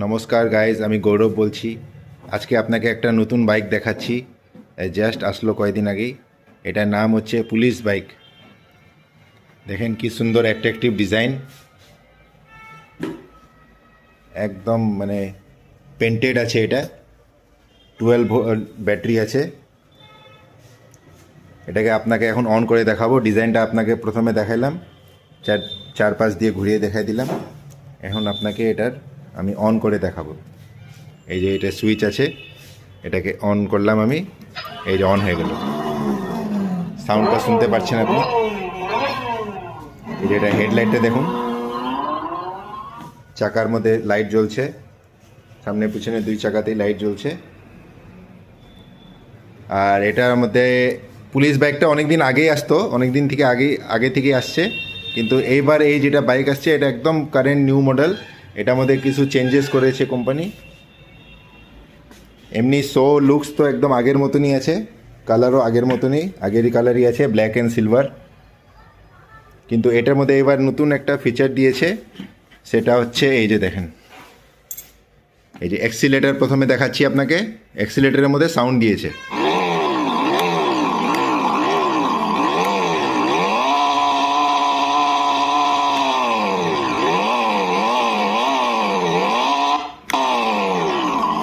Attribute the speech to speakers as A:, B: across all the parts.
A: নমস্কার গাইজ, আমি গৌরব বলছি। আজকে আপনাকে একটা নতুন বাইক দেখাচ্ছি। জাস্ট আসলো কয়েকদিন আগেই। এটার নাম হচ্ছে পুলিশ বাইক। দেখেন কি সুন্দর অ্যাট্রাকটিভ ডিজাইন, একদম মানে পেন্টেড আছে। এটা 12 ভোল্ট ব্যাটারি আছে। এটাকে আপনাকে এখন অন করে দেখাবো। ডিজাইনটা আপনাকে প্রথমে দেখাইলাম, চারপাশ দিয়ে ঘুরিয়ে দেখাই দিলাম। এখন আপনাকে এটার আমি অন করে দেখাবো। এই যে এটা সুইচ আছে, এটাকে অন করলাম আমি, এই যে অন হয়ে গেল। সাউন্ডটা শুনতে পাচ্ছেন আপনি। এই যে এটা হেডলাইটটা দেখুন, চাকার মধ্যে লাইট জ্বলছে, সামনে পিছনে দুই চাকাতেই লাইট জ্বলছে। আর এটার মধ্যে পুলিশ বাইকটা অনেক দিন আগেই আসতো, অনেক দিন থেকে আগে থেকে আসছে, কিন্তু এইবার এই যেটা বাইক আসছে এটা একদম কারেন্ট নিউ মডেল। এটার মধ্যে কিছু চেঞ্জেস করেছে কোম্পানি। এমনি লুকস তো একদম আগের মতনই আছে, কালারও আগের মতনই, আগেরই কালারই আছে, ব্ল্যাক অ্যান্ড সিলভার। কিন্তু এটার মধ্যে এবার নতুন একটা ফিচার দিয়েছে, সেটা হচ্ছে এই যে দেখেন, এই যে অ্যাক্সিলেটার প্রথমে দেখাচ্ছি আপনাকে। অ্যাক্সিলেটারের মধ্যে সাউন্ড দিয়েছে।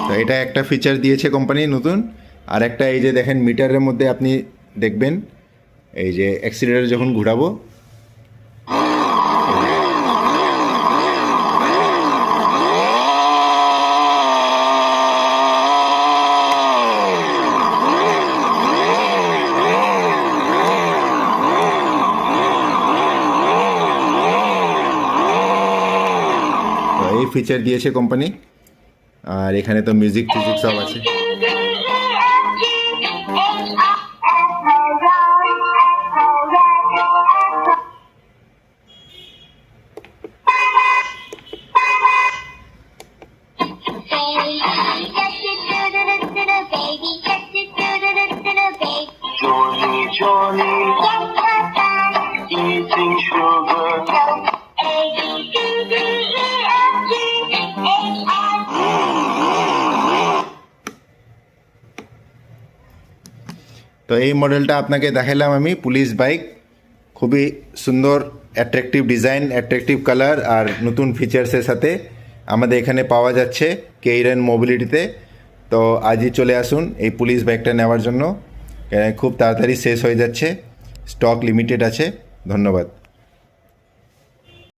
A: তো এটা একটা ফিচার দিয়েছে কোম্পানি নতুন। আর একটা এই যে দেখেন মিটারের মধ্যে আপনি দেখবেন, এই যে অ্যাক্সিলেটার যখন ঘোরাবো, তো এই ফিচার দিয়েছে কোম্পানি। আর এখানে তো মিউজিক টিউজিক সব আছে।
B: Johnny, eating sugar.
A: তো এই মডেলটা আপনাকে দেখালাম আমি, পুলিশ বাইক। খুবই সুন্দর, অ্যাট্রাকটিভ ডিজাইন, অ্যাট্রাকটিভ কালার আর নতুন ফিচার্সের সাথে আমাদের এখানে পাওয়া যাচ্ছে কেইরেন মোবিলিটিতে। তো আজই চলে আসুন এই পুলিশ বাইকটা নেওয়ার জন্য। খুব তাড়াতাড়ি শেষ হয়ে যাচ্ছে, স্টক লিমিটেড আছে। ধন্যবাদ।